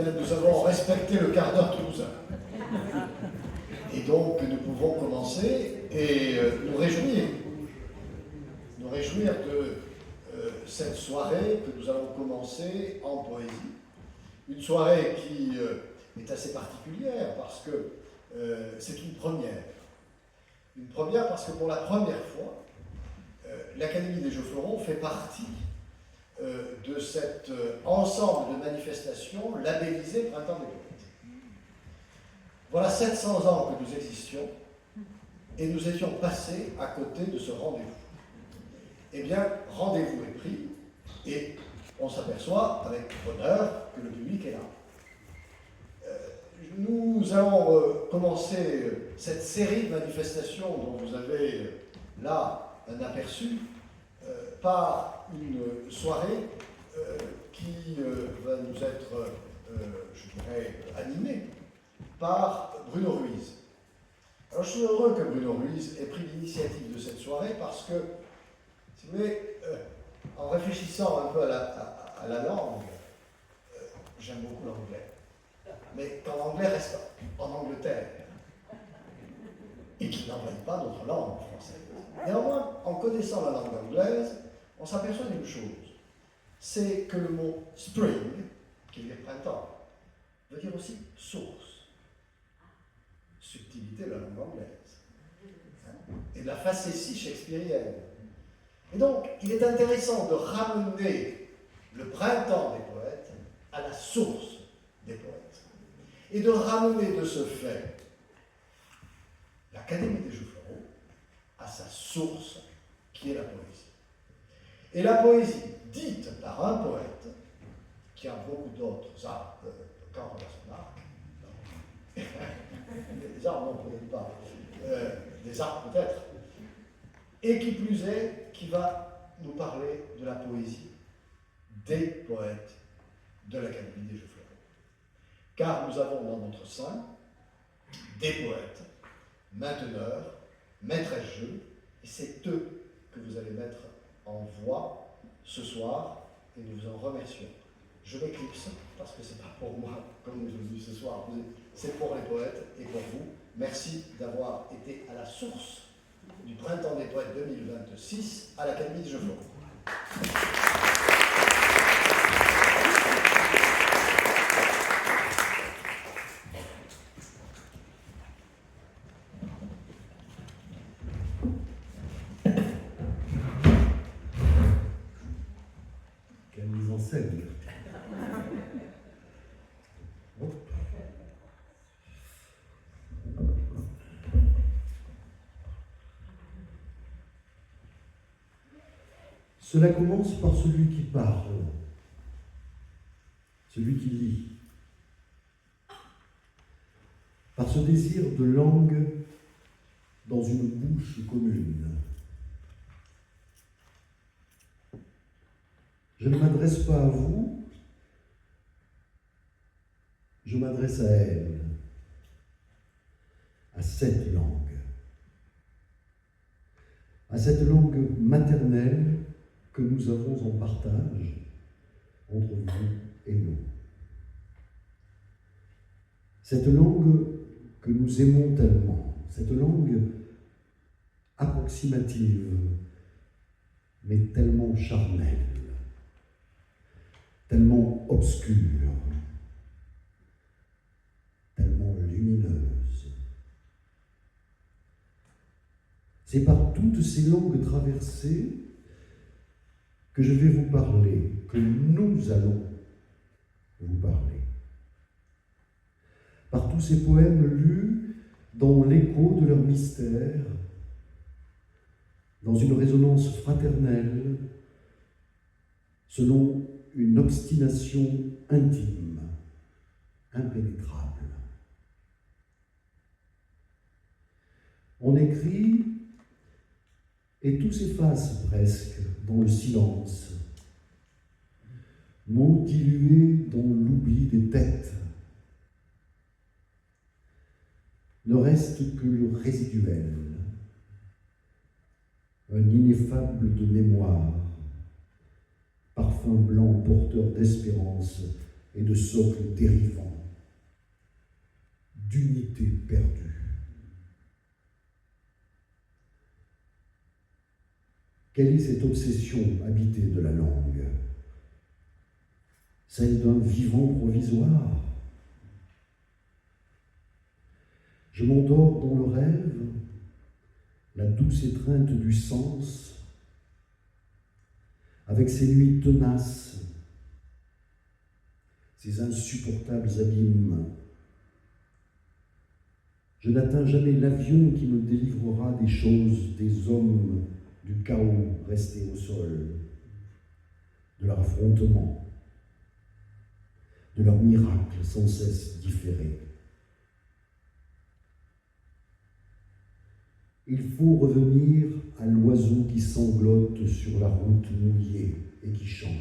bien, nous avons respecté le quart d'heure toulousain. Et donc, nous pouvons commencer et nous réjouir de cette soirée que nous allons commencer en poésie. Une soirée qui est assez particulière parce que c'est une première. Une première parce que pour la première fois, l'Académie des Jeux Floraux fait partie de cet ensemble de manifestations labellisées Printemps des Poètes. Voilà 700 ans que nous existions et nous étions passés à côté de ce rendez-vous. Eh bien, rendez-vous est pris et on s'aperçoit avec bonheur que le public est là. Nous allons commencer cette série de manifestations dont vous avez là un aperçu par une soirée qui va nous être, je dirais, animée par Bruno Ruiz. Alors je suis heureux que Bruno Ruiz ait pris l'initiative de cette soirée parce que, si vous voulez, en réfléchissant un peu à la langue, j'aime beaucoup l'anglais. Mais quand l'anglais reste en Angleterre et qu'il n'envahit pas notre langue française, néanmoins, en connaissant la langue anglaise, on s'aperçoit d'une chose, c'est que le mot spring, qui veut dire printemps, veut dire aussi source. Subtilité de la langue anglaise. Et de la facétie shakespearienne. Et donc, il est intéressant de ramener le printemps des poètes à la source des poètes. Et de ramener de ce fait l'Académie des Jeux Floraux à sa source, qui est la poésie. Et la poésie dite par un poète, qui a beaucoup d'autres arts, quand on a son arc, des arts non, peut-être pas, des arts peut-être, et qui plus est, qui va nous parler de la poésie des poètes de l'Académie des Jeux Floraux. Car nous avons dans notre sein des poètes, mainteneurs, maîtresses-jeux, et c'est eux que vous allez mettre en voix ce soir, et nous vous en remercions. Je m'éclipse, parce que ce n'est pas pour moi, comme nous sommes venus ce soir, c'est pour les poètes et pour vous. Merci d'avoir été à la source du Printemps des Poètes 2026 à l'Académie des Jeux Floraux. Quelle mise en scène. Cela commence par celui qui parle, celui qui lit, par ce désir de langue dans une bouche commune. Je ne m'adresse pas à vous, je m'adresse à elle, à cette langue maternelle que nous avons en partage entre vous et nous. Cette langue que nous aimons tellement, cette langue approximative, mais tellement charnelle, tellement obscure, tellement lumineuse. C'est par toutes ces langues traversées que je vais vous parler, que nous allons vous parler. Par tous ces poèmes lus dans l'écho de leur mystère, dans une résonance fraternelle, selon une obstination intime, impénétrable. On écrit et tout s'efface presque dans le silence, mots dilués dans l'oubli des têtes. Ne reste que le résiduel, un ineffable de mémoire, parfum blanc porteur d'espérance et de socles dérivants, d'unité perdue. Quelle est cette obsession habitée de la langue? Celle d'un vivant provisoire? Je m'endors dans le rêve, la douce étreinte du sens, avec ses nuits tenaces, ses insupportables abîmes. Je n'atteins jamais l'avion qui me délivrera des choses, des hommes, du chaos resté au sol, de leur affrontement, de leurs miracles sans cesse différés. Il faut revenir à l'oiseau qui sanglote sur la route mouillée et qui chante.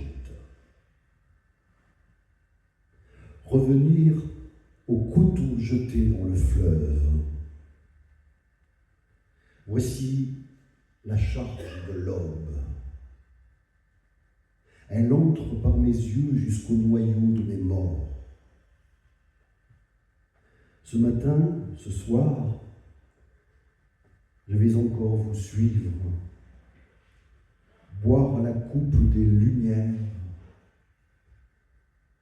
Revenir au couteau jeté dans le fleuve. Voici la charge de l'aube. Elle entre par mes yeux jusqu'au noyau de mes morts. Ce matin, ce soir, je vais encore vous suivre, boire à la coupe des lumières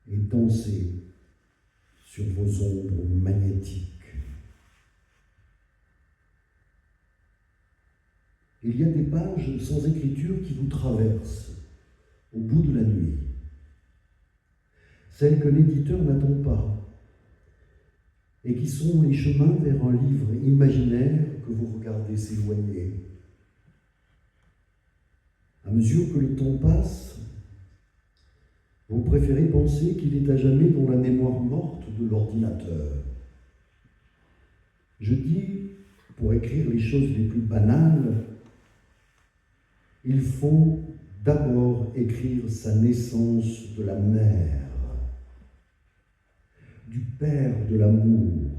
et danser sur vos ombres magnétiques. Il y a des pages sans écriture qui vous traversent au bout de la nuit, celles que l'éditeur n'attend pas, et qui sont les chemins vers un livre imaginaire que vous regardez s'éloigner. À mesure que le temps passe, vous préférez penser qu'il est à jamais dans la mémoire morte de l'ordinateur. Je dis, pour écrire les choses les plus banales, il faut d'abord écrire sa naissance de la mère, du père de l'amour,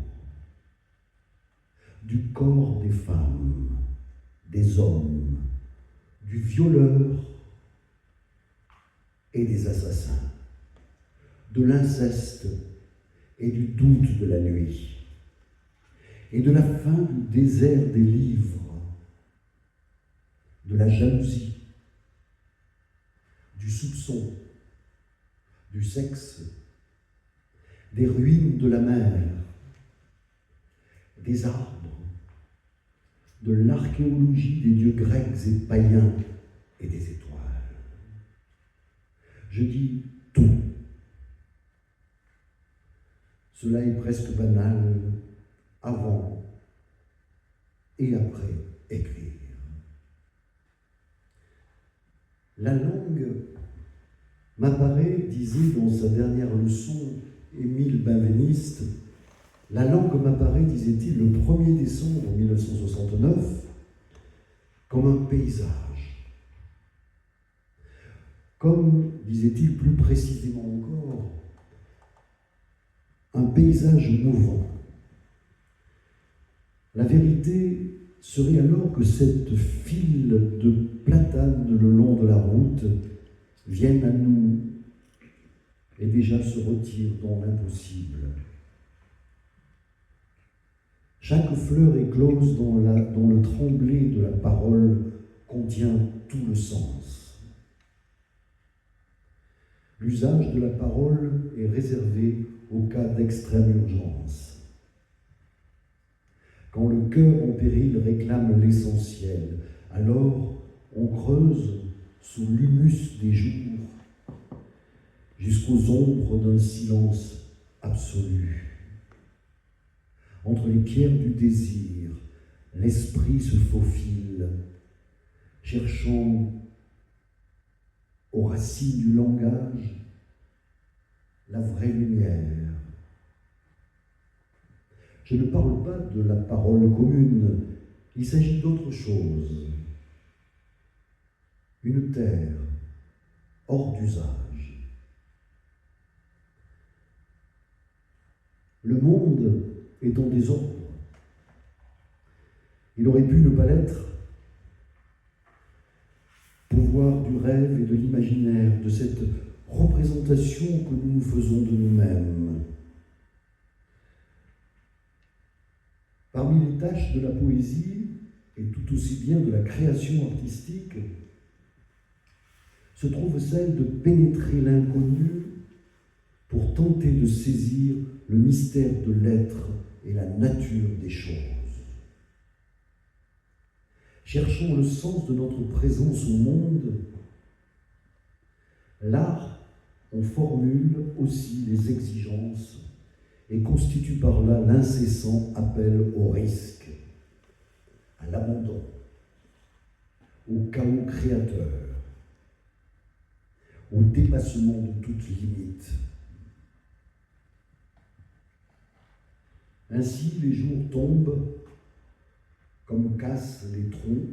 du corps des femmes, des hommes, du violeur et des assassins, de l'inceste et du doute de la nuit, et de la fin du désert des livres, de la jalousie, du soupçon, du sexe, des ruines de la mer, des arbres, de l'archéologie des dieux grecs et païens et des étoiles. Je dis tout. Cela est presque banal avant et après écrire. La langue m'apparaît, disait dans sa dernière leçon Émile Benveniste, la langue m'apparaît, disait-il, le 1er décembre 1969, comme un paysage. Comme, disait-il plus précisément encore, un paysage mouvant. La vérité serait alors que cette file de platanes le long de la route vienne à nous et déjà se retire dans l'impossible. Chaque fleur éclose dans le tremblé de la parole contient tout le sens. L'usage de la parole est réservé au cas d'extrême urgence. Quand le cœur en péril réclame l'essentiel, alors on creuse sous l'humus des jours jusqu'aux ombres d'un silence absolu. Entre les pierres du désir, l'esprit se faufile, cherchant aux racines du langage la vraie lumière. Je ne parle pas de la parole commune, il s'agit d'autre chose. Une terre hors d'usage. Le monde est en désordre. Il aurait pu ne pas l'être. Pouvoir du rêve et de l'imaginaire, de cette représentation que nous nous faisons de nous-mêmes. Parmi les tâches de la poésie, et tout aussi bien de la création artistique, se trouve celle de pénétrer l'inconnu pour tenter de saisir le mystère de l'être et la nature des choses. Cherchons le sens de notre présence au monde. L'art en formule aussi les exigences et constitue par là l'incessant appel au risque, à l'abandon, au chaos créateur, au dépassement de toute limite. Ainsi, les jours tombent comme cassent les troncs.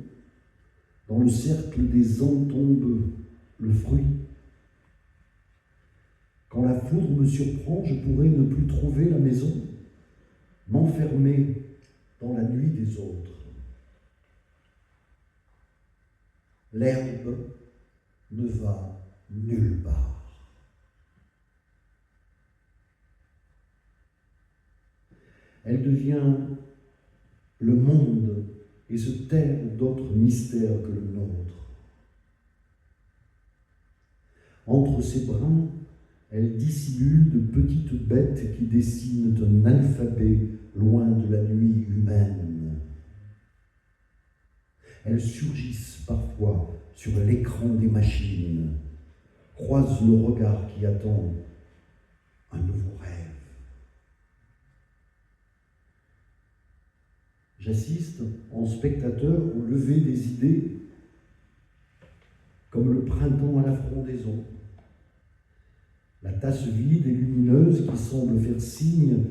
Dans le cercle des ans tombe le fruit. Quand la foudre me surprend, je pourrais ne plus trouver la maison, m'enfermer dans la nuit des autres. L'herbe ne va nulle part. Elle devient le monde et se terre d'autres mystères que le nôtre. Entre ses brins, elle dissimule de petites bêtes qui dessinent un alphabet loin de la nuit humaine. Elles surgissent parfois sur l'écran des machines, croisent le regard qui attend un nouveau rêve. J'assiste en spectateur au lever des idées, comme le printemps à la frondaison. La tasse vide et lumineuse qui semble faire signe,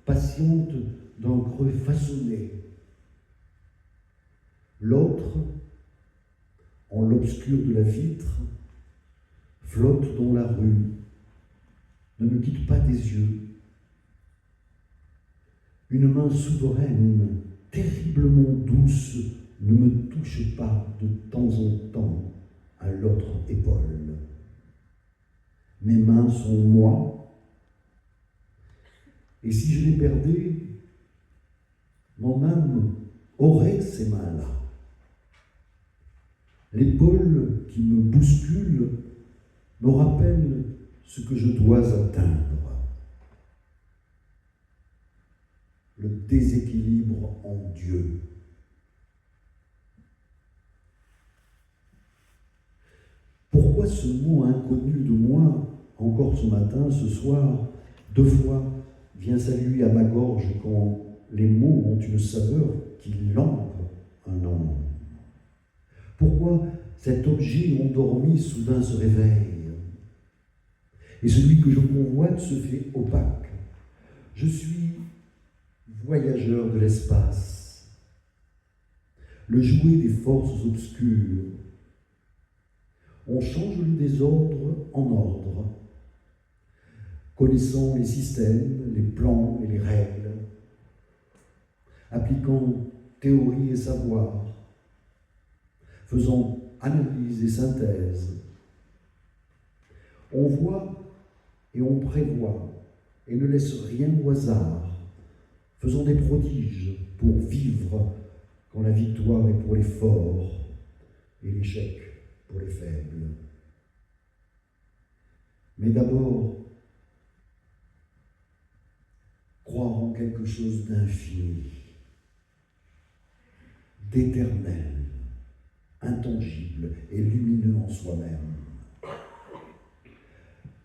patiente d'un creux façonné. L'autre, en l'obscur de la vitre, flotte dans la rue, ne me quitte pas des yeux. Une main souveraine, terriblement douce, ne me touche pas de temps en temps à l'autre épaule. Mes mains sont moi, et si je les perdais, mon âme aurait ces mains-là. L'épaule qui me bouscule me rappelle ce que je dois atteindre. Le déséquilibre en Dieu. Pourquoi ce mot inconnu de moi, encore ce matin, ce soir, 2 fois, vient saluer à ma gorge quand les mots ont une saveur qui lampe un homme? Pourquoi cet objet endormi soudain se réveille? Et celui que je convoite se fait opaque. Je suis voyageur de l'espace, le jouet des forces obscures. On change le désordre en ordre, connaissant les systèmes, les plans et les règles, appliquant théorie et savoir, faisant analyse et synthèse. On voit et on prévoit et ne laisse rien au hasard, faisant des prodiges pour vivre quand la victoire est pour les forts et l'échec pour les faibles. Mais d'abord, croire en quelque chose d'infini, d'éternel, intangible et lumineux en soi-même.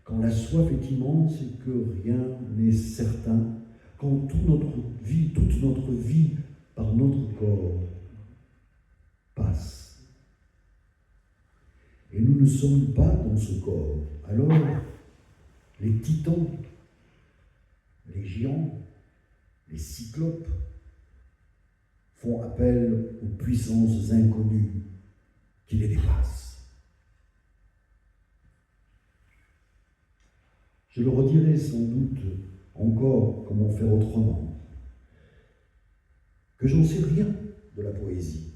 Quand la soif est immense et que rien n'est certain, quand toute notre vie par notre corps passe. Et nous ne sommes pas dans ce corps. Alors, les titans, les géants, les cyclopes font appel aux puissances inconnues qui les dépassent. Je le redirai sans doute encore comment faire autrement, que j'en sais rien de la poésie.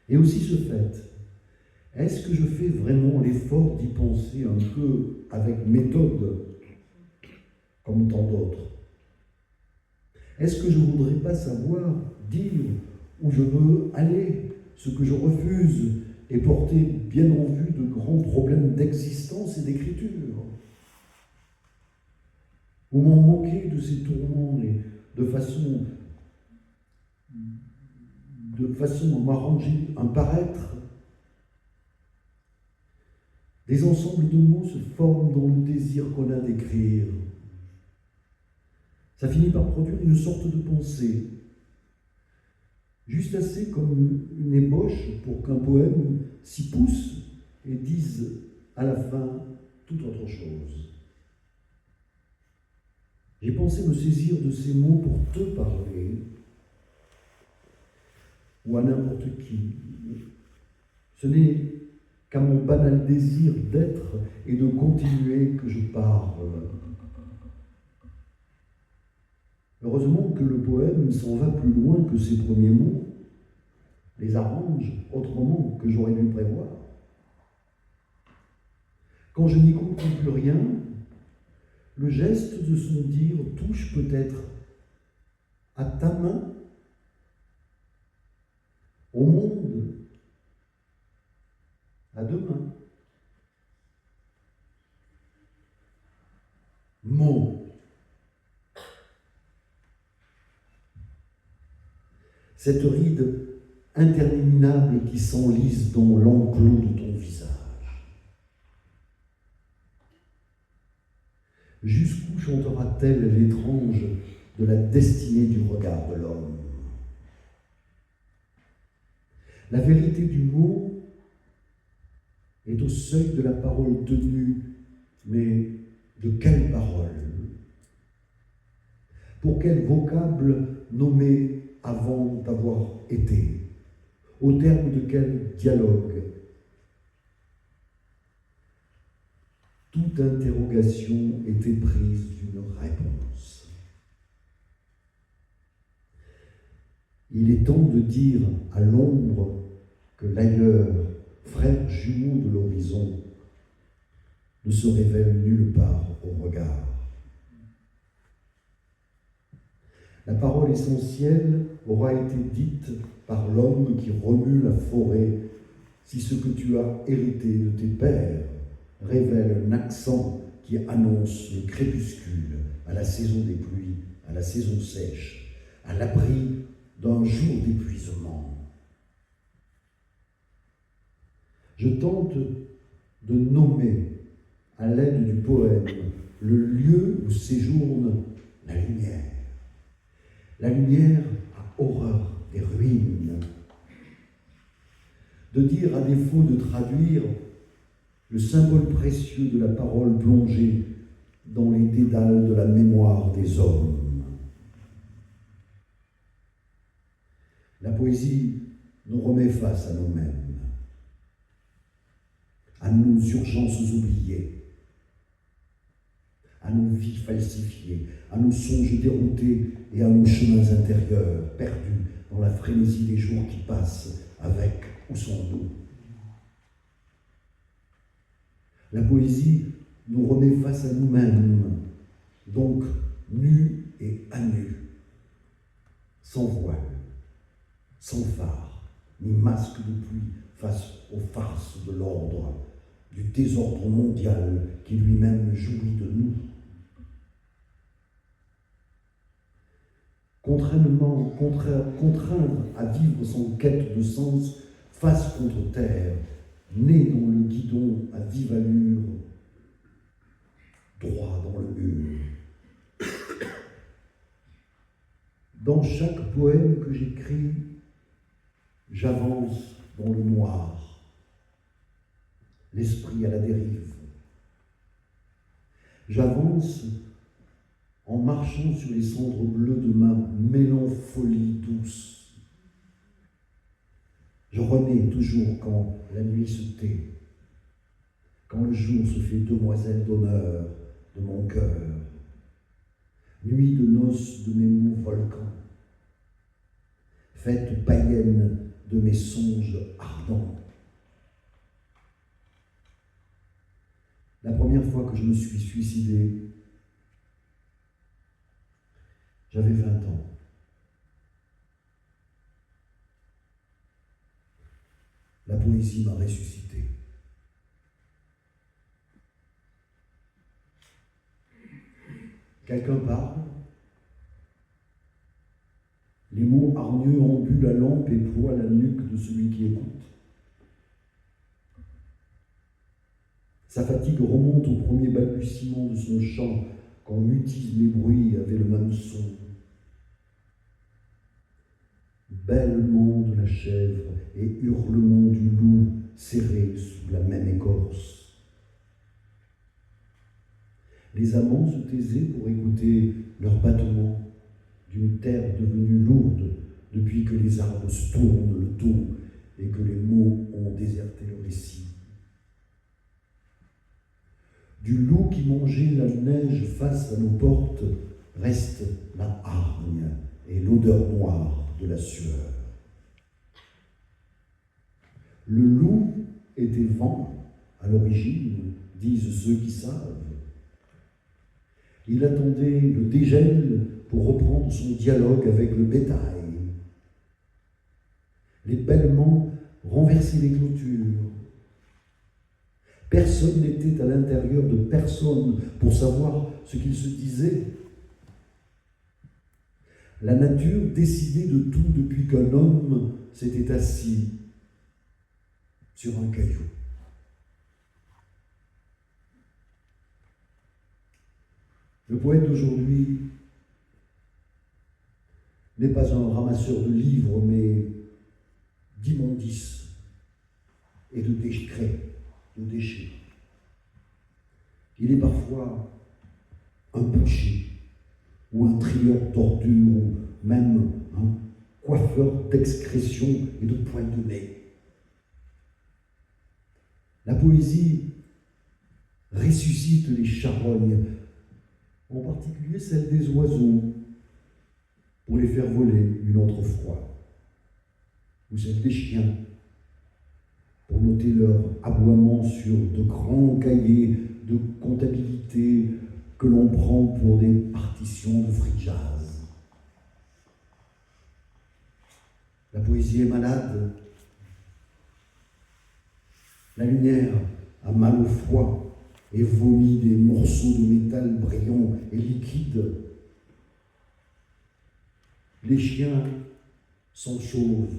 Et aussi ce fait, Est-ce que je fais vraiment l'effort d'y penser un peu avec méthode, comme tant d'autres? Est-ce que je ne voudrais pas savoir dire où je veux aller, ce que je refuse, et porter bien en vue de grands problèmes d'existence et d'écriture? Ou m'en moquer de ces tourments et de façon à m'arranger un paraître? Des ensembles de mots se forment dans le désir qu'on a d'écrire. Ça finit par produire une sorte de pensée, juste assez comme une ébauche pour qu'un poème s'y pousse et dise à la fin toute autre chose. J'ai pensé me saisir de ces mots pour te parler, ou à n'importe qui. Ce n'est qu'à mon banal désir d'être et de continuer que je parle. Heureusement que le poème s'en va plus loin que ses premiers mots, les arrange autrement que j'aurais dû prévoir. Quand je n'y comprends plus rien, le geste de son dire touche peut-être à ta main, au monde, à demain. Mots. Cette ride interminable qui s'enlise dans l'enclos de ton visage. Jusqu'où chantera-t-elle l'étrange de la destinée du regard de l'homme? La vérité du mot est au seuil de la parole tenue, mais de quelle parole? Pour quel vocable nommé avant d'avoir été? Au terme de quel dialogue? Toute interrogation était prise d'une réponse. Il est temps de dire à l'ombre que l'ailleurs, frère jumeau de l'horizon, ne se révèle nulle part au regard. La parole essentielle aura été dite par l'homme qui remue la forêt si ce que tu as hérité de tes pères révèle un accent qui annonce le crépuscule à la saison des pluies, à la saison sèche, à l'abri d'un jour d'épuisement. Je tente de nommer à l'aide du poème le lieu où séjourne la lumière. La lumière a horreur des ruines. De dire, à défaut de traduire, le symbole précieux de la parole plongée dans les dédales de la mémoire des hommes. La poésie nous remet face à nous-mêmes, à nos urgences oubliées, à nos vies falsifiées, à nos songes déroutés et à nos chemins intérieurs perdus dans la frénésie des jours qui passent avec ou sans nous. La poésie nous remet face à nous-mêmes, donc nus et à nu, sans voile, sans phare, ni masque de pluie face aux farces de l'ordre, du désordre mondial qui lui-même jouit de nous. Contraindre à vivre sans quête de sens, face contre terre, né dans le guidon à vive allure, droit dans le mur. Dans chaque poème que j'écris, j'avance dans le noir, l'esprit à la dérive. J'avance en marchant sur les cendres bleues de ma mélancolie douce. Je renais toujours quand la nuit se tait, quand le jour se fait demoiselle d'honneur de mon cœur, nuit de noces de mes mots volcans, fête païenne de mes songes ardents. La première fois que je me suis suicidé, j'avais 20 ans. La poésie m'a ressuscité. Quelqu'un parle. Les mots hargneux embuent la lampe et ploient la nuque de celui qui écoute. Sa fatigue remonte au premier balbutiement de son chant, quand mutisme et bruit avaient le même son. Bêlement de la chèvre et hurlement du loup serrés sous la même écorce. Les amants se taisaient pour écouter leur battement d'une terre devenue lourde depuis que les arbres se tournent le dos et que les mots ont déserté le récit. Du loup qui mangeait la neige face à nos portes reste la hargne et l'odeur noire de la sueur. Le loup était vent à l'origine, disent ceux qui savent. Il attendait le dégel pour reprendre son dialogue avec le bétail. Les bêlements renversaient les clôtures. Personne n'était à l'intérieur de personne pour savoir ce qu'il se disait. La nature décidait de tout depuis qu'un homme s'était assis sur un caillou. Le poète d'aujourd'hui n'est pas un ramasseur de livres, mais d'immondices et de déchets. Il est parfois un boucher, ou un trieur d'ordures, ou même un coiffeur d'excrétions et de poils de nez. La poésie ressuscite les charognes, en particulier celles des oiseaux, pour les faire voler une autre fois, ou celles des chiens, pour noter leur aboiement sur de grands cahiers de comptabilité que l'on prend pour des partitions de free jazz. La poésie est malade. La lumière a mal au froid et vomit des morceaux de métal brillants et liquides. Les chiens sont chauves.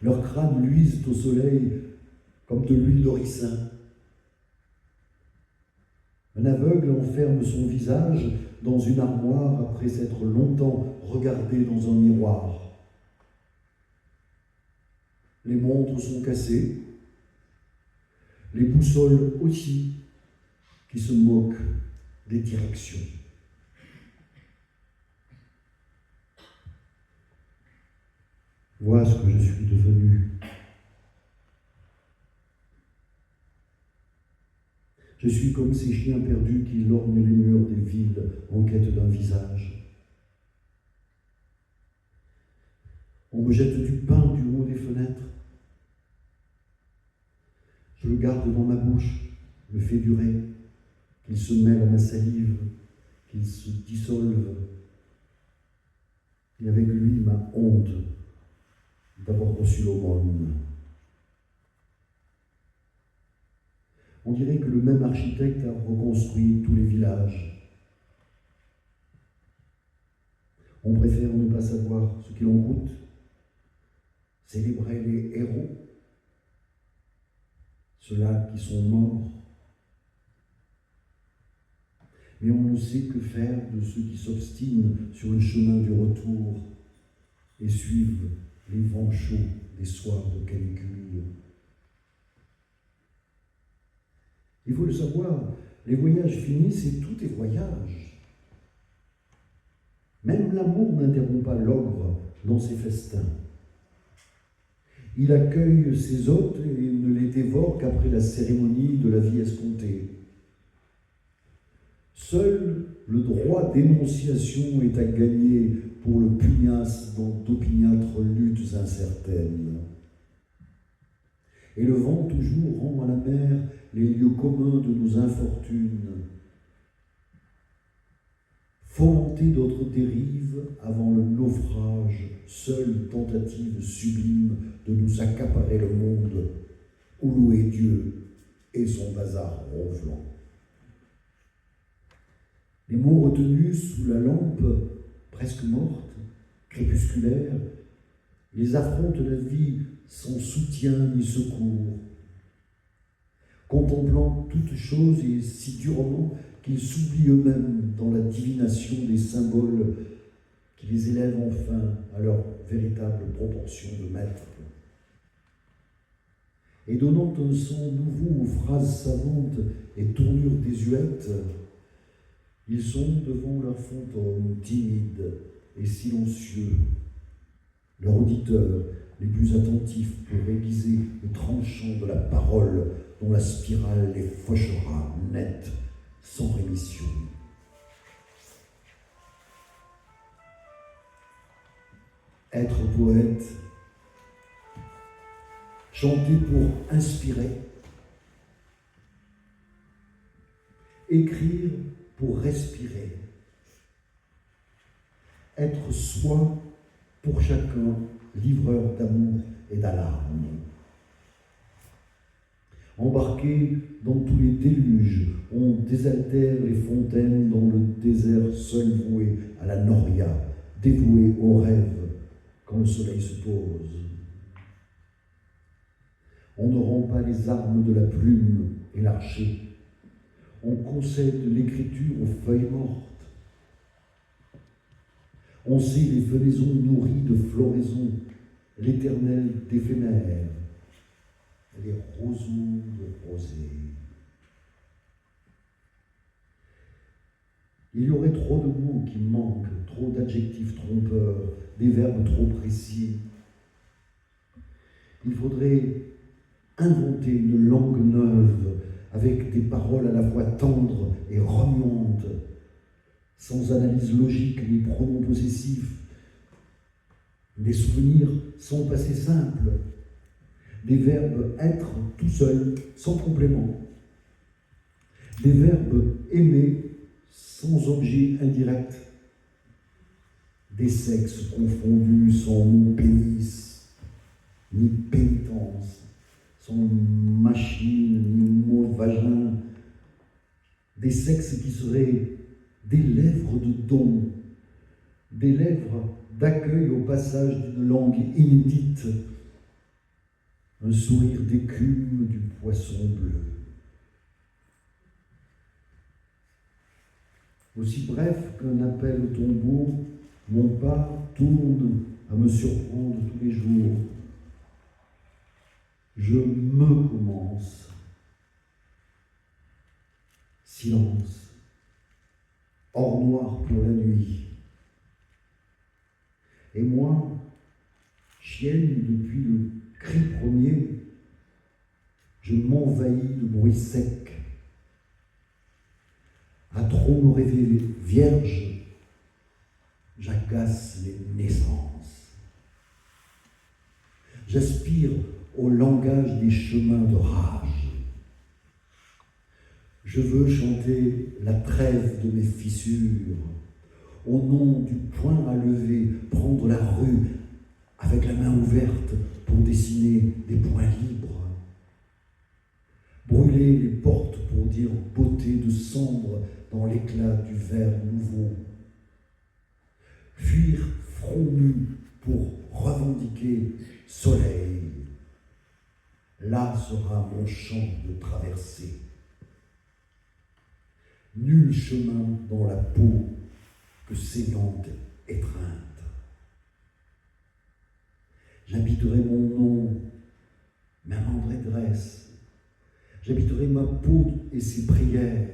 Leurs crânes luisent au soleil comme de l'huile de ricin. Un aveugle enferme son visage dans une armoire après s'être longtemps regardé dans un miroir. Les montres sont cassées, les boussoles aussi, qui se moquent des directions. Voilà ce que je suis devenu. Je suis comme ces chiens perdus qui lorgnent les murs des villes en quête d'un visage. On me jette du pain du haut des fenêtres. Je le garde dans ma bouche, le fais durer, qu'il se mêle à ma salive, qu'il se dissolve. Et avec lui, ma honte d'avoir reçu l'aumône. On dirait que le même architecte a reconstruit tous les villages. On préfère ne pas savoir ce qu'il en coûte, célébrer les héros, ceux-là qui sont morts. Mais on ne sait que faire de ceux qui s'obstinent sur le chemin du retour et suivent les vents chauds des soirs de canicule. Il faut le savoir, les voyages finissent et tout est voyage. Même l'amour n'interrompt pas l'ogre dans ses festins. Il accueille ses hôtes et ne les dévore qu'après la cérémonie de la vie escomptée. Seul le droit d'énonciation est à gagner pour le pugnace dans d'opiniâtres luttes incertaines. Et le vent toujours rend à la mer les lieux communs de nos infortunes. Fomenter d'autres dérives avant le naufrage, seule tentative sublime de nous accaparer le monde, ou louer Dieu et son bazar ronflant. Les mots retenus sous la lampe, presque morte, crépusculaire, ils affrontent la vie sans soutien ni secours, contemplant toutes choses et si durement qu'ils s'oublient eux-mêmes dans la divination des symboles qui les élèvent enfin à leur véritable proportion de maître. Et donnant un son nouveau aux phrases savantes et tournures désuètes, ils sont devant leur fantôme timide et silencieux, leurs auditeurs les plus attentifs pour aiguiser le tranchant de la parole dont la spirale les fauchera net, sans rémission. Être poète, chanter pour inspirer, écrire pour respirer, être soi pour chacun, livreur d'amour et d'alarme. Embarqués dans tous les déluges, on désaltère les fontaines dans le désert seul voué à la noria, dévoué au rêve quand le soleil se pose. On ne rend pas les armes de la plume et l'archer. On concède l'écriture aux feuilles mortes. On sait les venaisons nourries de floraison, l'éternel d'éphémère, les roseaux de rosée. Il y aurait trop de mots qui manquent, trop d'adjectifs trompeurs, des verbes trop précis. Il faudrait inventer une langue neuve, avec des paroles à la fois tendres et remuantes, sans analyse logique ni pronom possessif, des souvenirs sans passé simple, des verbes être tout seul, sans complément, des verbes aimer sans objet indirect, des sexes confondus sans mot pénis, ni pénitence, sans machine, ni mot vagin, des sexes qui seraient des lèvres de don, des lèvres d'accueil au passage d'une langue inédite, un sourire d'écume du poisson bleu. Aussi bref qu'un appel au tombeau, mon pas tourne à me surprendre tous les jours. Je me commence. Silence. Hors noir pour la nuit. Et moi, chienne depuis le cri premier, je m'envahis de bruit sec. À trop me rêver vierge, j'agace les naissances. J'aspire au langage des chemins de rage. Je veux chanter la trêve de mes fissures, au nom du poing à lever, prendre la rue avec la main ouverte pour dessiner des points libres. Brûler les portes pour dire beauté de cendre dans l'éclat du verre nouveau. Fuir front nu pour revendiquer soleil. Là sera mon champ de traversée. Nul chemin dans la peau que saignante étreinte. J'habiterai mon nom, ma maladresse. J'habiterai ma peau et ses prières.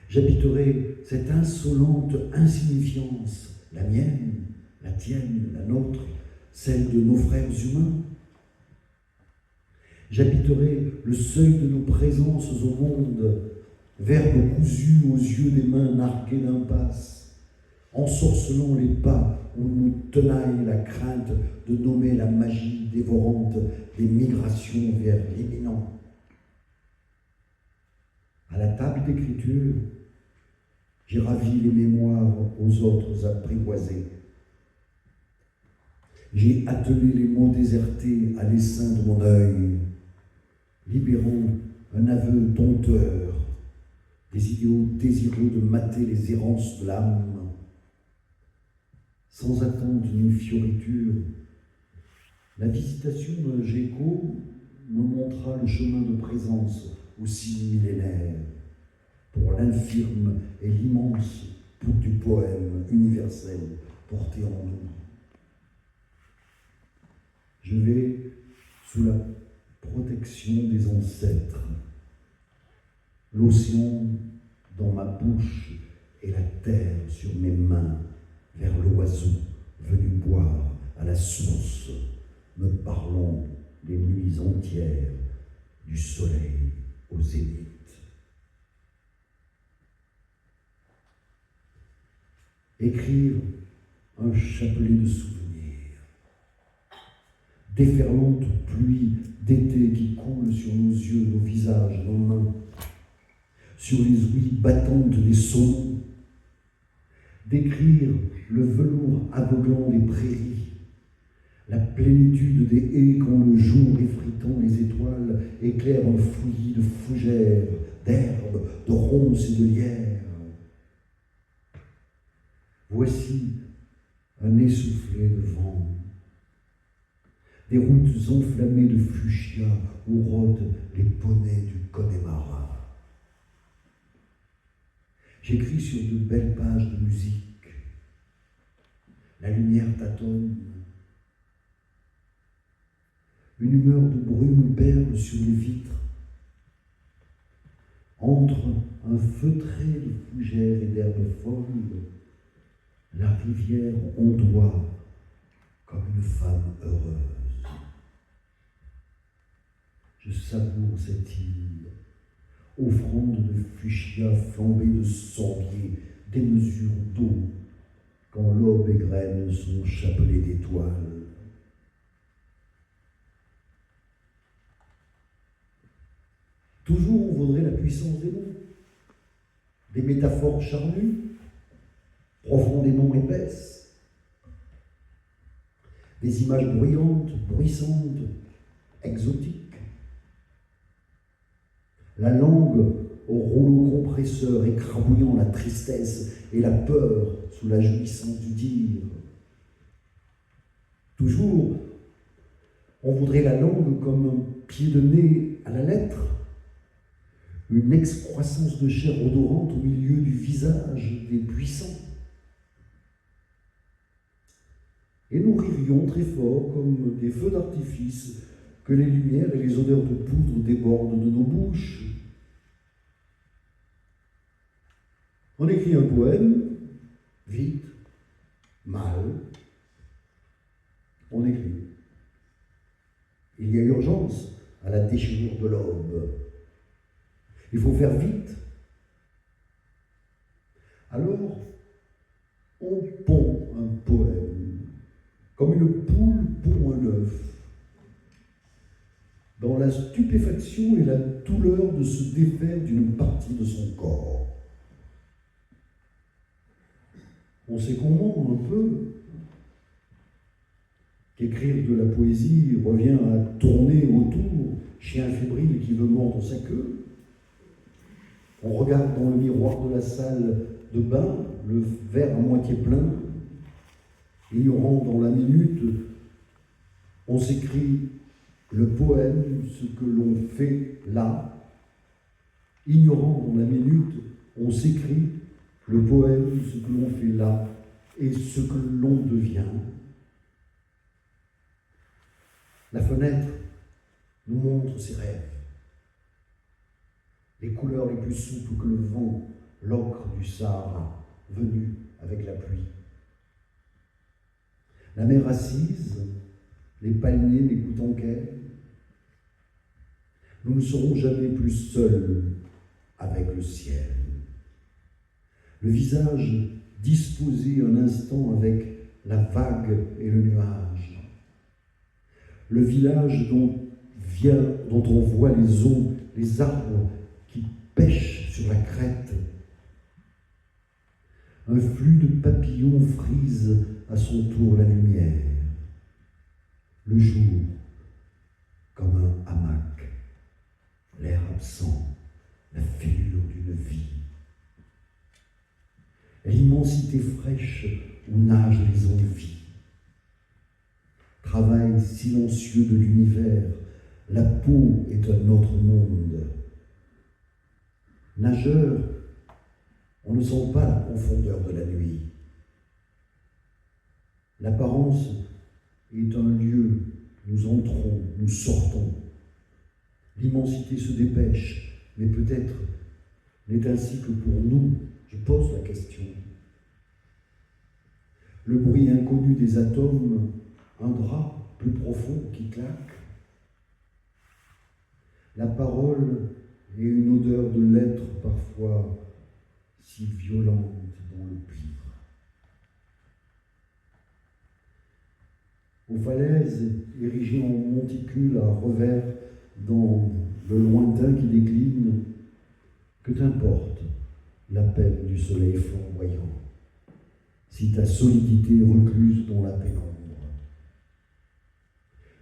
J'habiterai cette insolente insignifiance, la mienne, la tienne, la nôtre, celle de nos frères humains. J'habiterai le seuil de nos présences au monde, verbe cousu aux yeux des mains narguées d'impasse, ensorcelant les pas où nous tenaille la crainte de nommer la magie dévorante des migrations vers l'imminent. À la table d'écriture, j'ai ravi les mémoires aux autres apprivoisés. J'ai attelé les mots désertés à l'essaim de mon œil, libérant un aveu dompteur des idiots désireux de mater les errances de l'âme. Sans attendre une fioriture, la visitation d'un gecko me montra le chemin de présence aussi millénaire pour l'infirme et l'immense pour du poème universel porté en nous. Je vais sous la protection des ancêtres, l'océan dans ma bouche et la terre sur mes mains, vers l'oiseau venu boire à la source, me parlant des nuits entières du soleil au zénith. Écrire un chapelet de souvenirs, déferlante pluie d'été qui coule sur nos yeux, nos visages, nos mains, sur les ouïes battantes des saumons, d'écrire le velours aveuglant des prairies, la plénitude des haies quand le jour effritant les étoiles éclaire un fouillis de fougères, d'herbes, de ronces et de lierres. Voici un essoufflé de vent, des routes enflammées de fuchsia où rôdent les poneys du Connemara. J'écris sur de belles pages de musique. La lumière tâtonne. Une humeur de brume perle sur les vitres. Entre un feutré de fougères et d'herbes folles, la rivière ondoie comme une femme heureuse. Je savoure cette île, offrande de fuchsia flambée de sorbier, des mesures d'eau, quand l'aube égrène son chapelet d'étoiles. Toujours on vaudrait la puissance des mots, des métaphores charnues, profondément épaisses, des images bruyantes, bruissantes, exotiques. La langue au rouleau compresseur écrabouillant la tristesse et la peur sous la jouissance du dire. Toujours, on voudrait la langue comme un pied de nez à la lettre, une excroissance de chair odorante au milieu du visage des puissants. Et nous ririons très fort comme des feux d'artifice que les lumières et les odeurs de poudre débordent de nos bouches. On écrit un poème, vite, mal, on écrit. Il y a urgence à la déchirure de l'aube. Il faut faire vite. Alors, on pond un poème, comme une poule pond un œuf, dans la stupéfaction et la douleur de se défaire d'une partie de son corps. On sait comment, un peu, qu'écrire de la poésie revient à tourner autour, chien fébrile qui veut mordre sa queue. On regarde dans le miroir de la salle de bain, le verre à moitié plein, ignorant dans la minute, on s'écrit le poème, ce que l'on fait là. Ignorant dans la minute, on s'écrit le poème, ce que l'on fait là, et ce que l'on devient. La fenêtre nous montre ses rêves, les couleurs les plus souples que le vent, l'ocre du Sahara, venu avec la pluie. La mer assise, les palmiers n'écoutant qu'elle. Nous ne serons jamais plus seuls avec le ciel. Le visage disposé un instant avec la vague et le nuage. Le village dont on voit les eaux, les arbres qui pêchent sur la crête. Un flux de papillons frise à son tour la lumière. Le jour, comme un hamac, l'air absent, la fêlure d'une vie. L'immensité fraîche où nagent les envies. Travail silencieux de l'univers, la peau est un autre monde. Nageur, on ne sent pas la profondeur de la nuit. L'apparence est un lieu, nous entrons, nous sortons. L'immensité se dépêche, mais peut-être n'est ainsi que pour nous. Je pose la question. Le bruit inconnu des atomes, un drap plus profond qui claque. La parole et une odeur de l'être parfois si violente dans le pire. Aux falaises érigées en monticule à revers dans le lointain qui décline, que t'importe l'appel du soleil flamboyant, si ta solidité recluse dans la pénombre.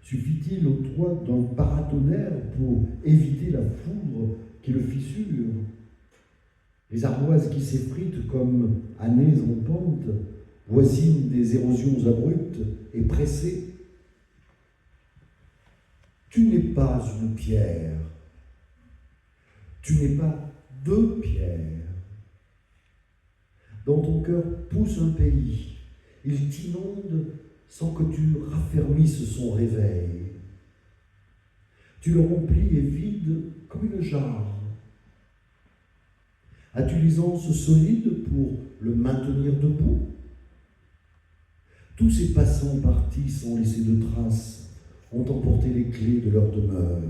Suffit-il au toit d'un paratonnerre pour éviter la foudre qui le fissure? Les ardoises qui s'effritent comme années en pente, voisines des érosions abruptes et pressées. Tu n'es pas une pierre, tu n'es pas deux pierres. Dans ton cœur pousse un pays, il t'inonde sans que tu raffermisses son réveil. Tu le remplis et vides comme une jarre. As-tu l'aisance solide pour le maintenir debout? Tous ces passants partis sans laisser de traces ont emporté les clés de leur demeure.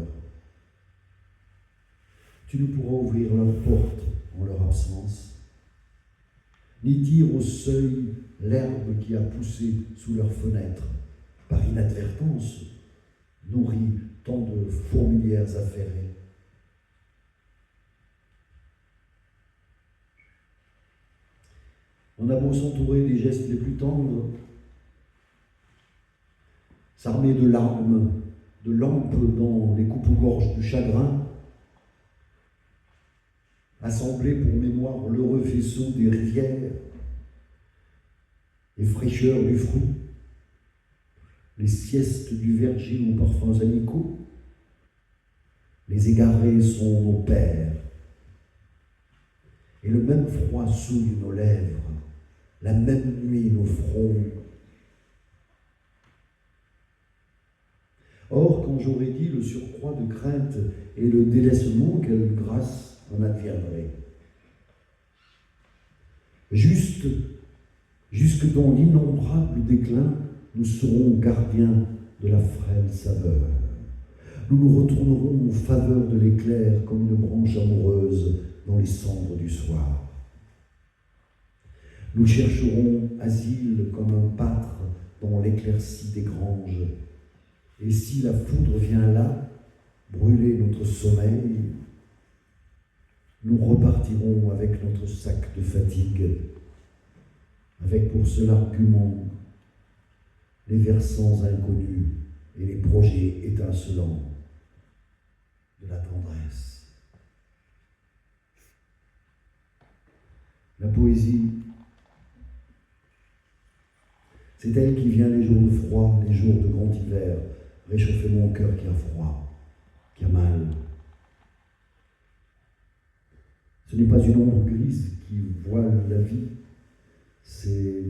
Tu ne pourras ouvrir leur porte en leur absence, ni dire au seuil l'herbe qui a poussé sous leurs fenêtres, par inadvertance, nourrit tant de fourmilières affairées. On a beau s'entourer des gestes les plus tendres, s'armer de larmes, de lampes dans les coupes-gorges du chagrin, assembler pour mémoire l'heureux faisceau des rivières, les fraîcheurs du fruit, les siestes du verger aux parfums amicaux. Les égarés sont nos pères, et le même froid souille nos lèvres, la même nuit nos fronts. Or, quand j'aurais dit le surcroît de crainte et le délaissement, quelle grâce en adviendrait. Jusque dans l'innombrable déclin, nous serons gardiens de la frêle saveur. Nous nous retournerons aux faveurs de l'éclair comme une branche amoureuse dans les cendres du soir. Nous chercherons asile comme un pâtre dans l'éclaircie des granges. Et si la foudre vient là, brûler notre sommeil, nous repartirons avec notre sac de fatigue, avec pour seul argument les versants inconnus et les projets étincelants de la tendresse. La poésie, c'est elle qui vient les jours de froid, les jours de grand hiver, réchauffer mon cœur qui a froid, qui a mal. Ce n'est pas une ombre grise qui voile la vie, c'est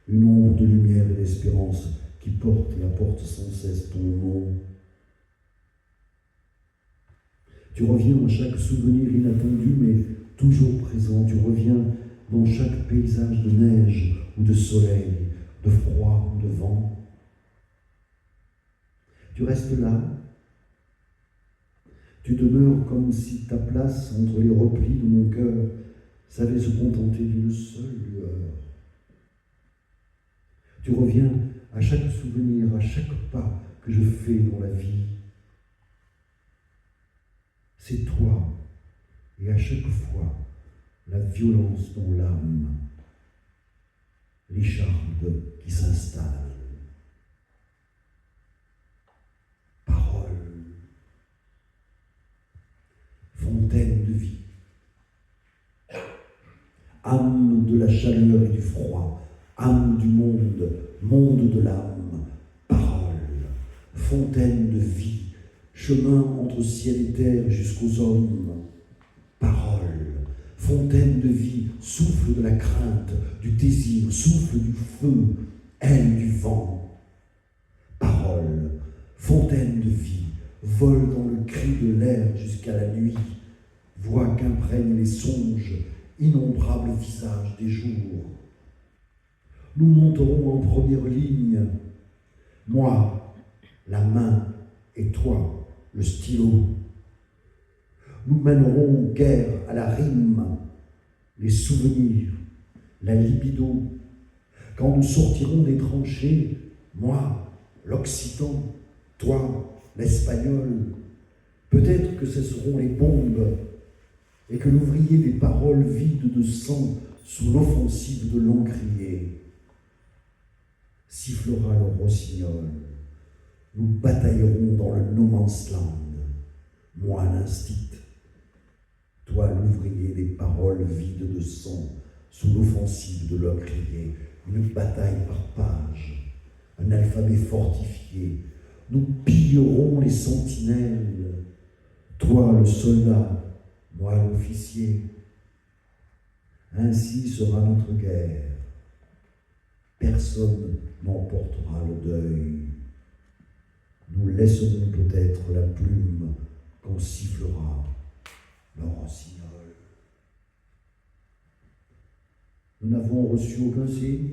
une ombre de lumière et d'espérance qui porte et apporte sans cesse ton nom. Tu reviens à chaque souvenir inattendu, mais toujours présent. Tu reviens dans chaque paysage de neige ou de soleil, de froid ou de vent. Tu restes là. Tu demeures comme si ta place entre les replis de mon cœur savait se contenter d'une seule lueur. Tu reviens à chaque souvenir, à chaque pas que je fais dans la vie. C'est toi, et à chaque fois, la violence dans l'âme, l'écharde qui s'installe. Parole, fontaine de vie, âme de la chaleur et du froid, âme du monde, monde de l'âme, parole, fontaine de vie, chemin entre ciel et terre jusqu'aux hommes, parole, fontaine de vie, souffle de la crainte, du désir, souffle du feu, aile du vent, parole, fontaine de vie, vole dans le cri de l'air jusqu'à la nuit, voix qu'imprègnent les songes, innombrables visages des jours. Nous monterons en première ligne, moi, la main, et toi, le stylo. Nous mènerons guerre à la rime, les souvenirs, la libido. Quand nous sortirons des tranchées, moi, l'occitan, toi, l'espagnol, peut-être que ce seront les bombes et que l'ouvrier des paroles vides de sang sous l'offensive de l'encrier sifflera le rossignol. Nous bataillerons dans le no man's land, moi l'instit, toi l'ouvrier des paroles vides de sang sous l'offensive de l'encrier, une bataille par page, un alphabet fortifié. Nous pillerons les sentinelles, toi le soldat, moi l'officier. Ainsi sera notre guerre. Personne n'emportera le deuil. Nous laisserons peut-être la plume quand sifflera le rossignol. Nous n'avons reçu aucun signe,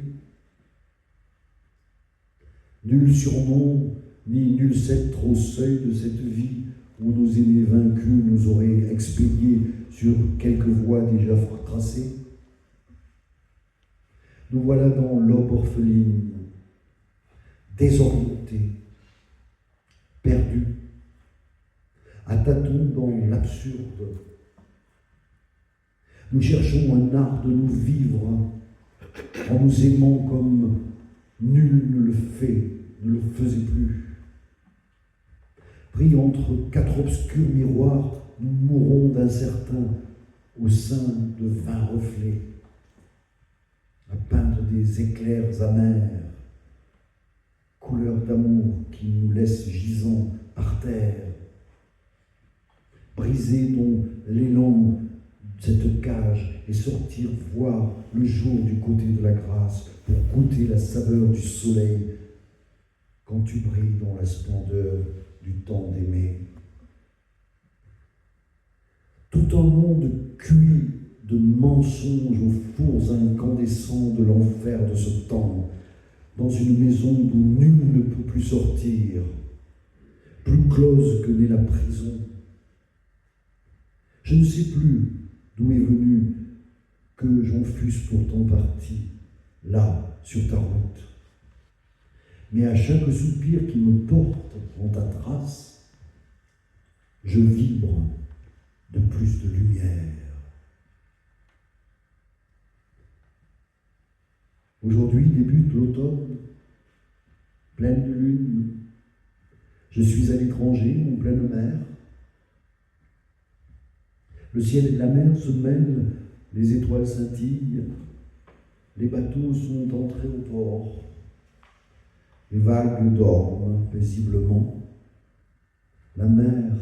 nul surnom, ni nul sceptre au seuil de cette vie où nos aînés vaincus nous auraient expédiés sur quelques voies déjà tracées. Nous voilà dans l'aube orpheline, désorientés, perdus, à tâtons dans l'absurde. Nous cherchons un art de nous vivre en nous aimant comme nul ne le faisait plus. Pris entre quatre obscurs miroirs, nous mourons d'incertain au sein de 20 reflets, à peindre des éclairs amers, couleur d'amour qui nous laisse gisant par terre, briser dont l'élan cette cage et sortir voir le jour du côté de la grâce pour goûter la saveur du soleil quand tu brilles dans la splendeur du temps d'aimer. Tout un monde cuit de mensonges aux fours incandescents de l'enfer de ce temps, dans une maison d'où nul ne peut plus sortir, plus close que n'est la prison. Je ne sais plus d'où est venu que j'en fusse pourtant parti, là, sur ta route. Mais à chaque soupir qui me porte en ta trace, je vibre de plus de lumière. Aujourd'hui débute l'automne, pleine de lune. Je suis à l'étranger, en pleine mer. Le ciel et la mer se mêlent, les étoiles scintillent, les bateaux sont entrés au port. Les vagues dorment paisiblement. La mer,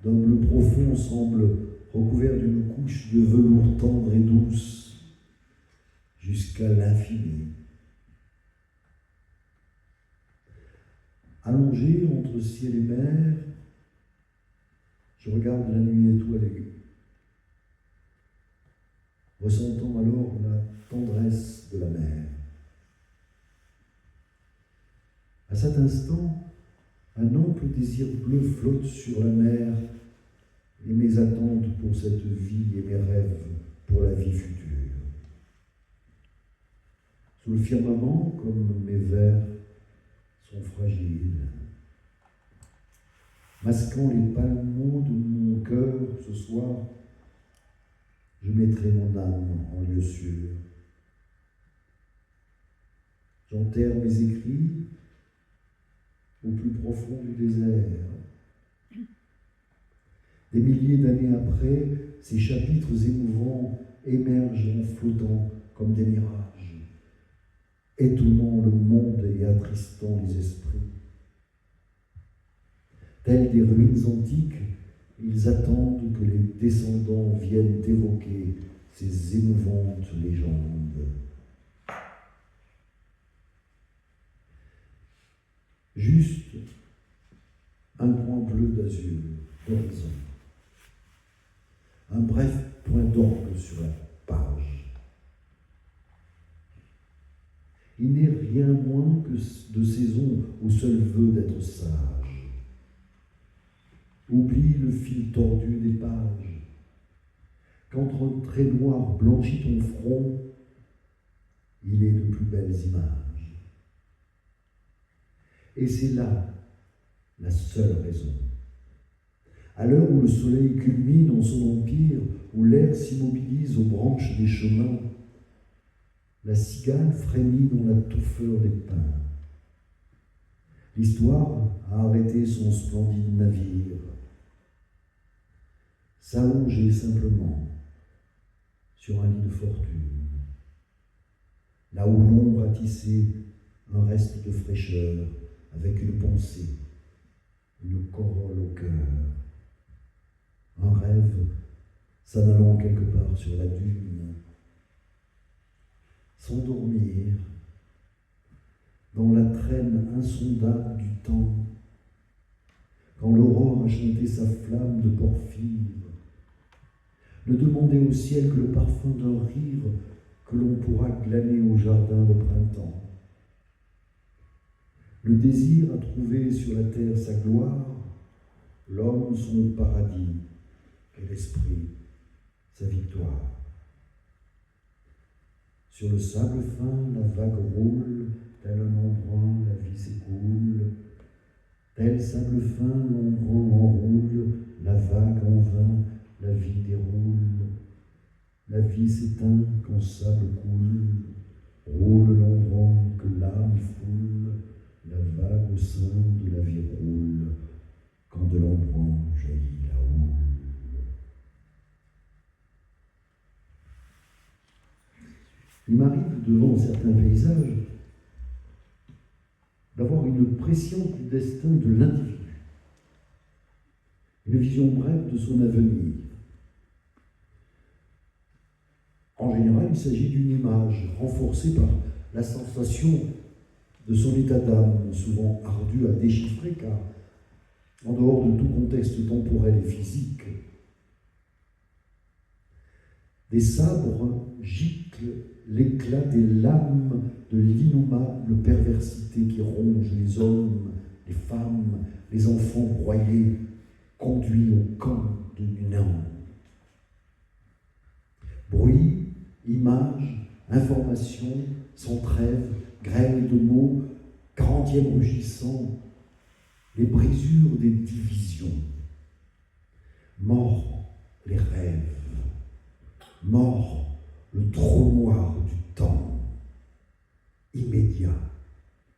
d'un bleu profond, semble recouverte d'une couche de velours tendre et douce, jusqu'à l'infini. Allongé entre ciel et mer, je regarde la nuit étoilée, ressentant alors la tendresse de la mer. À cet instant, un ample désir bleu flotte sur la mer et mes attentes pour cette vie et mes rêves pour la vie future. Sous le firmament, comme mes vers sont fragiles, masquant les palmeaux de mon cœur ce soir, je mettrai mon âme en lieu sûr. J'enterre mes écrits au plus profond du désert. Des milliers d'années après, ces chapitres émouvants émergent en flottant comme des mirages, étonnant le monde et attristant les esprits. Tels des ruines antiques, ils attendent que les descendants viennent évoquer ces émouvantes légendes. Juste un point bleu d'azur, d'horizon. Un bref point d'orgue sur la page. Il n'est rien moins que de saison au seul vœu d'être sage. Oublie le fil tordu des pages. Qu'entre un trait noir blanchit ton front, il est de plus belles images. Et c'est là la seule raison. À l'heure où le soleil culmine en son empire, où l'air s'immobilise aux branches des chemins, la cigale frémit dans la touffeur des pins. L'histoire a arrêté son splendide navire, s'allonger simplement sur un lit de fortune, là où l'ombre a tissé un reste de fraîcheur avec une pensée, une corolle au cœur, un rêve s'en allant quelque part sur la dune, s'endormir dans la traîne insondable du temps, quand l'aurore a chanté sa flamme de porphyre, ne demander au ciel que le parfum d'un rire que l'on pourra glaner au jardin de printemps. Le désir a trouvé sur la terre sa gloire, l'homme son paradis et l'esprit sa victoire. Sur le sable fin, la vague roule, tel un embrun, la vie s'écoule. Tel sable fin, l'embrun enroule, la vague en vain, la vie déroule. La vie s'éteint quand sable coule, roule l'embrun que l'âme foule, la vague au sein de la vie roule, quand de l'embrun jaillit la houle. Il m'arrive, devant certains paysages, d'avoir une pression du destin de l'individu, une vision brève de son avenir. En général, il s'agit d'une image renforcée par la sensation de son état d'âme, souvent ardu à déchiffrer, car en dehors de tout contexte temporel et physique, des sabres giclent l'éclat des lames de l'innommable perversité qui ronge les hommes, les femmes, les enfants broyés, conduits au camp de néant. Bruit, images, informations, sans trêve, grêle de mots, grandième rugissant, les brisures des divisions. Mort les rêves, mort le trou noir du temps, immédiat,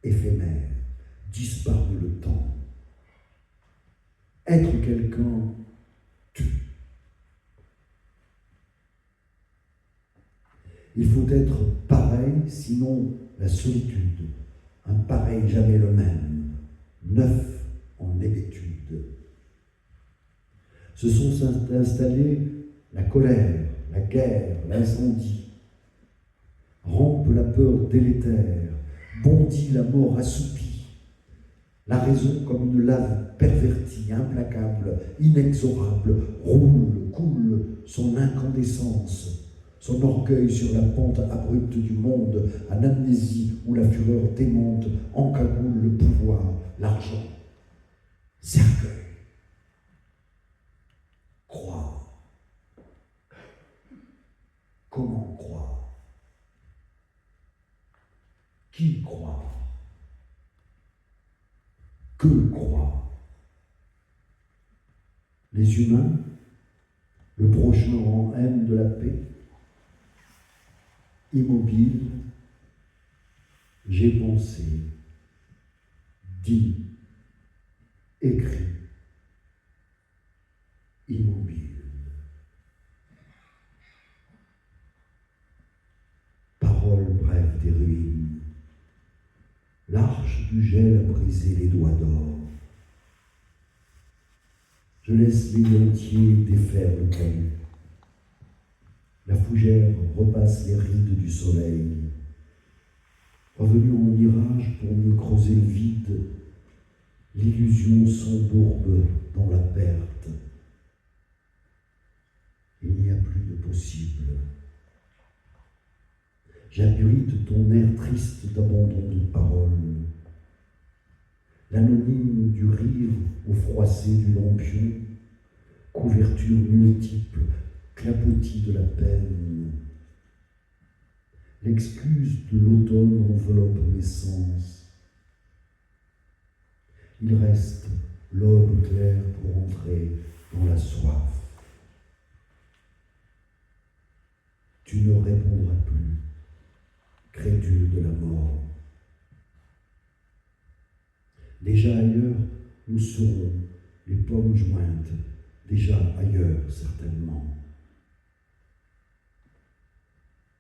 éphémère, disparu le temps. Être quelqu'un tue. Il faut être pareil, sinon la solitude, un pareil jamais le même, neuf en hébétude. Se sont installés la colère, la guerre, l'incendie. Rampe la peur délétère, bondit la mort assoupie. La raison comme une lave pervertie, implacable, inexorable, roule, coule son incandescence, son orgueil sur la pente abrupte du monde, en amnésie où la fureur démente encagoule le pouvoir, l'argent. Cercueil. Croire. Comment croire? Qui croire? Que croire? Les humains, le prochain en haine de la paix, immobile, j'ai pensé, dit, écrit, immobile. Parole brève des ruines, l'arche du gel a brisé les doigts d'or. Je laisse les entiers défaire le caillou. La fougère repasse les rides du soleil. Revenu en mirage pour mieux creuser le vide, l'illusion s'embourbe dans la perte. Il n'y a plus de possible. J'abrite ton air triste d'abandon de parole. L'anonyme du rire au froissé du lampion, couverture multiple, clapotis de la peine. L'excuse de l'automne enveloppe mes sens. Il reste l'aube claire pour entrer dans la soif. Tu ne répondras plus, crédule de la mort. Déjà ailleurs, nous serons les pommes jointes, déjà ailleurs certainement.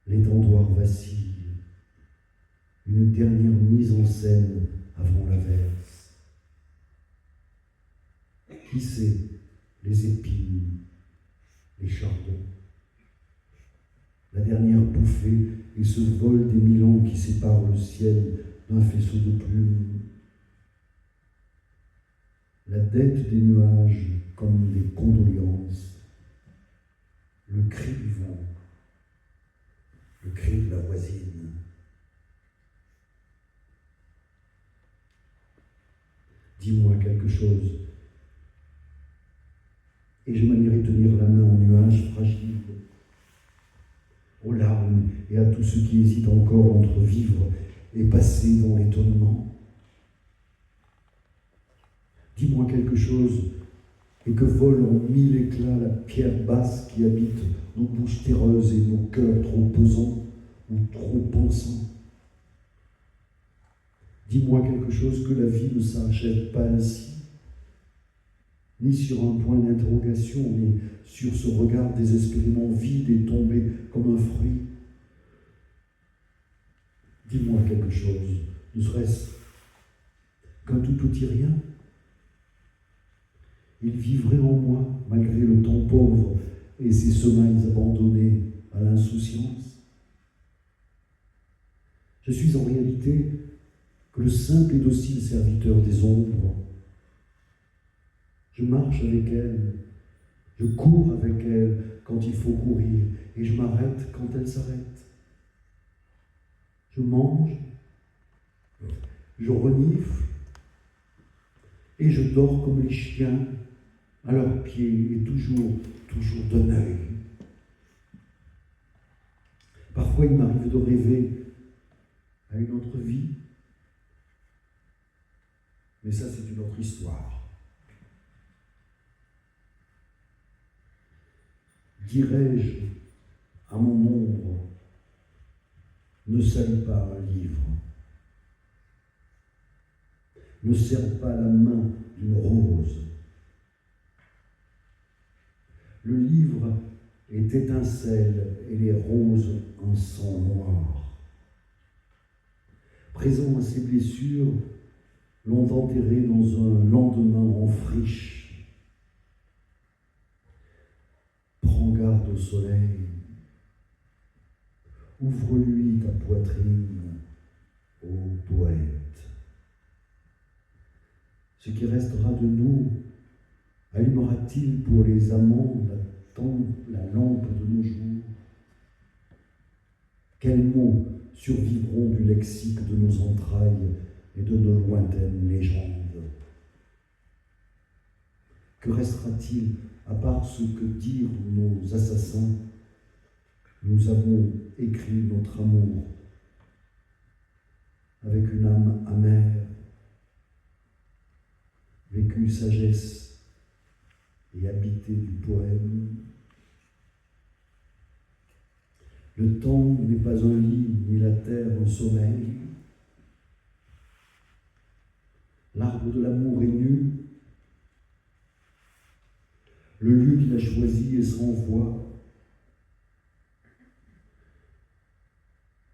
L'étendoir vacille, une dernière mise en scène avant l'averse. Qui sait les épines, les chardons, la dernière bouffée et ce vol des 1000 ans qui sépare le ciel d'un faisceau de plumes. La dette des nuages comme des condoléances, le cri du vent, le cri de la voisine. Dis-moi quelque chose. Et je manierai tenir la main au nuage fragile, aux larmes et à tous ceux qui hésitent encore entre vivre et passer dans l'étonnement. Dis-moi quelque chose, et que vole en 1000 éclats la pierre basse qui habite nos bouches terreuses et nos cœurs trop pesants ou trop pensants. Dis-moi quelque chose, que la vie ne s'achève pas ainsi, ni sur un point d'interrogation, ni sur ce regard désespérément vide et tombé comme un fruit. Dis-moi quelque chose, ne serait-ce qu'un tout petit rien. Il vivrait en moi, malgré le temps pauvre et ses semailles abandonnées à l'insouciance. Je suis en réalité que le simple et docile serviteur des ombres. Je marche avec elle, je cours avec elle quand il faut courir, et je m'arrête quand elle s'arrête. Je mange, je renifle, et je dors comme les chiens, à leurs pieds, et toujours d'un œil. Parfois, il m'arrive de rêver à une autre vie, mais ça, c'est une autre histoire. Dirais-je à mon ombre, ne salis pas un livre, ne serre pas la main d'une rose. Le livre est étincelle et les roses un sang noir. Présent à ses blessures, l'ont enterré dans un lendemain en friche. Prends garde au soleil, ouvre-lui ta poitrine, ô poète. Ce qui restera de nous allumera-t-il pour les amants la lampe de nos jours? Quels mots survivront du lexique de nos entrailles et de nos lointaines légendes? Que restera-t-il à part ce que dirent nos assassins? Nous avons écrit notre amour. avec une âme amère, vécue sagesse et habité du poème. Le temps n'est pas un lit, ni la terre un sommeil. L'arbre de l'amour est nu. Le lieu qu'il a choisi est sans voix.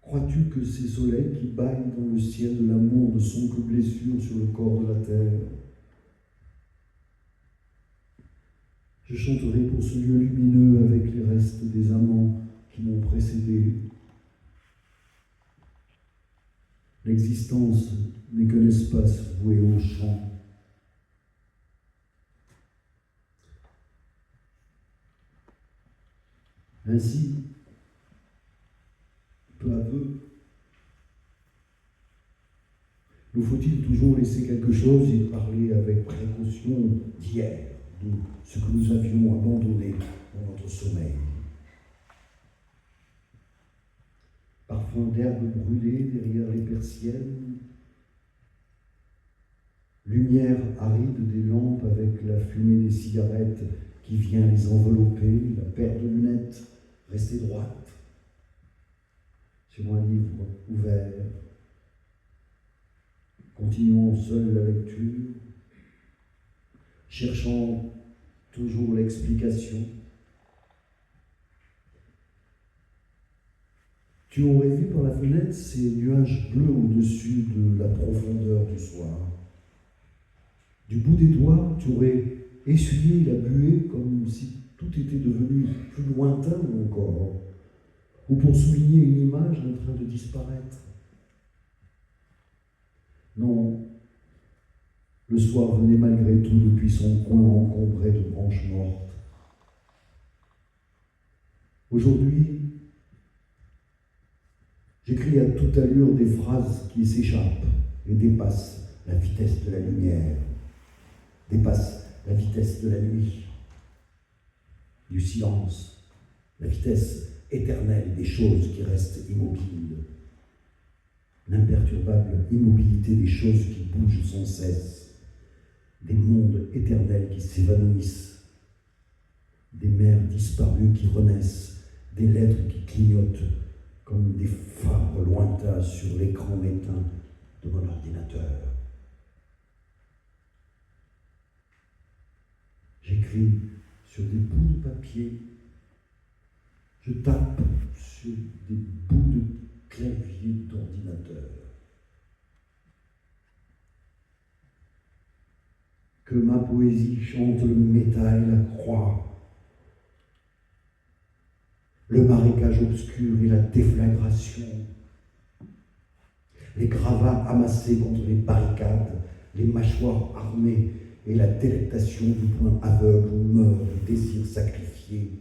Crois-tu que ces soleils qui baignent dans le ciel de l'amour ne sont que blessures sur le corps de la terre? Je chanterai pour ce lieu lumineux avec les restes des amants qui m'ont précédé. L'existence n'est qu'un espace voué au chant. Ainsi, peu à peu, nous faut-il toujours laisser quelque chose et parler avec précaution d'hier, de ce que nous avions abandonné dans notre sommeil. Parfum d'herbe brûlée derrière les persiennes, lumière aride des lampes avec la fumée des cigarettes qui vient les envelopper, la paire de lunettes restée droite sur un livre ouvert. Continuons seuls la lecture, cherchant toujours l'explication. Tu aurais vu par la fenêtre ces nuages bleus au-dessus de la profondeur du soir. Du bout des doigts, tu aurais essuyé la buée comme si tout était devenu plus lointain encore, ou pour souligner une image en train de disparaître. Non, le soir venait malgré tout depuis son coin encombré de branches mortes. Aujourd'hui, j'écris à toute allure des phrases qui s'échappent et dépassent la vitesse de la lumière, dépassent la vitesse de la nuit, du silence, la vitesse éternelle des choses qui restent immobiles, l'imperturbable immobilité des choses qui bougent sans cesse, des mondes éternels qui s'évanouissent, des mers disparues qui renaissent, des lettres qui clignotent comme des phares lointains sur l'écran éteint de mon ordinateur. J'écris sur des bouts de papier, je tape sur des bouts de clavier d'ordinateur. Que ma poésie chante le métal et la croix, le marécage obscur et la déflagration, les gravats amassés contre les barricades, les mâchoires armées et la délectation du point aveugle où meurt le désir sacrifié.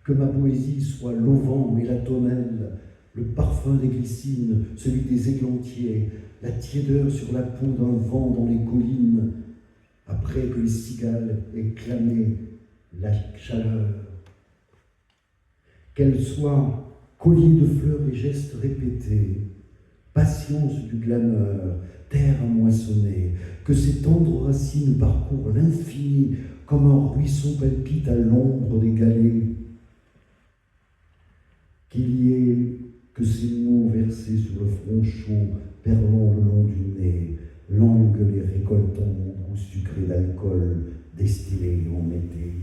Que ma poésie soit l'auvent et la tonnelle, le parfum des glycines, celui des églantiers, la tiédeur sur la peau d'un vent dans les collines, après que les cigales aient clamé la chaleur. Qu'elle soit collier de fleurs et gestes répétés, patience du glaneur, terre à moissonner, que ses tendres racines parcourent l'infini comme un ruisseau palpite à l'ombre des galets. Qu'il y ait que ces mots versés sur le front chaud, perlant le long du nez, langue les récoltant au goût sucré d'alcool destillé en été.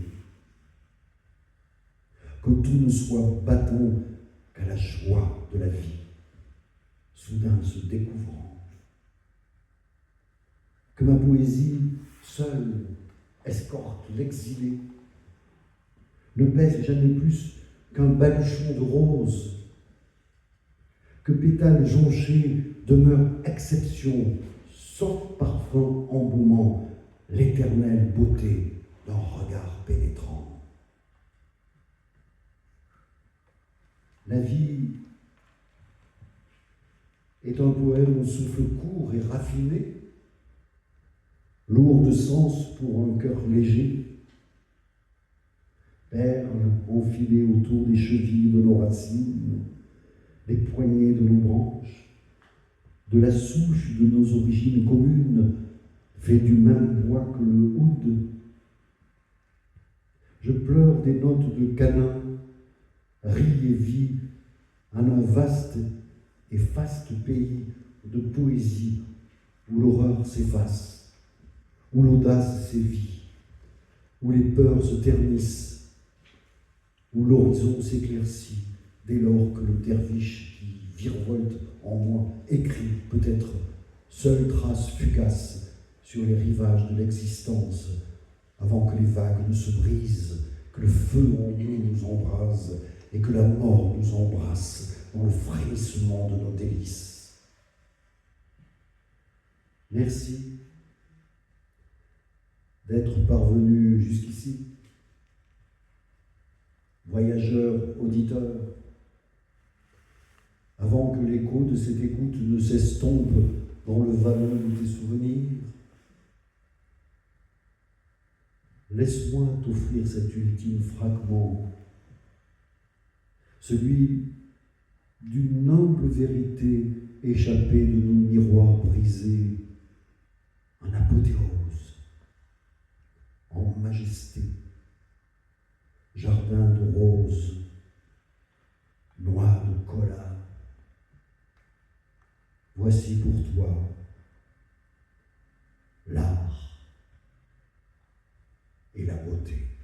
Que tout ne soit battant qu'à la joie de la vie, soudain se découvrant. Que ma poésie, seule, escorte l'exilé, ne pèse jamais plus qu'un baluchon de roses, que pétales jonchés demeurent exception, sauf parfum embaumant l'éternelle beauté d'un regard pénétrant. La vie est un poème au souffle court et raffiné, lourd de sens pour un cœur léger, perles enfilées autour des chevilles de nos racines, des poignées de nos branches, de la souche de nos origines communes, fait du même bois que le oud. Je pleure des notes de canin, ris et vis en un vaste et faste pays de poésie où l'horreur s'efface, où l'audace sévit, où les peurs se ternissent, où l'horizon s'éclaircit dès lors que le derviche qui virevolte en moi écrit peut-être seule trace fugace sur les rivages de l'existence avant que les vagues ne se brisent, que le feu en nous nous embrase et que la mort nous embrasse dans le frémissement de nos délices. Merci d'être parvenu jusqu'ici, voyageurs, auditeurs, avant que l'écho de cette écoute ne s'estompe dans le vallon de tes souvenirs. Laisse-moi t'offrir cet ultime fragment, celui d'une humble vérité échappée de nos miroirs brisés, en apothéose, en majesté, jardin de roses, noix de cola. Voici pour toi l'art et la beauté.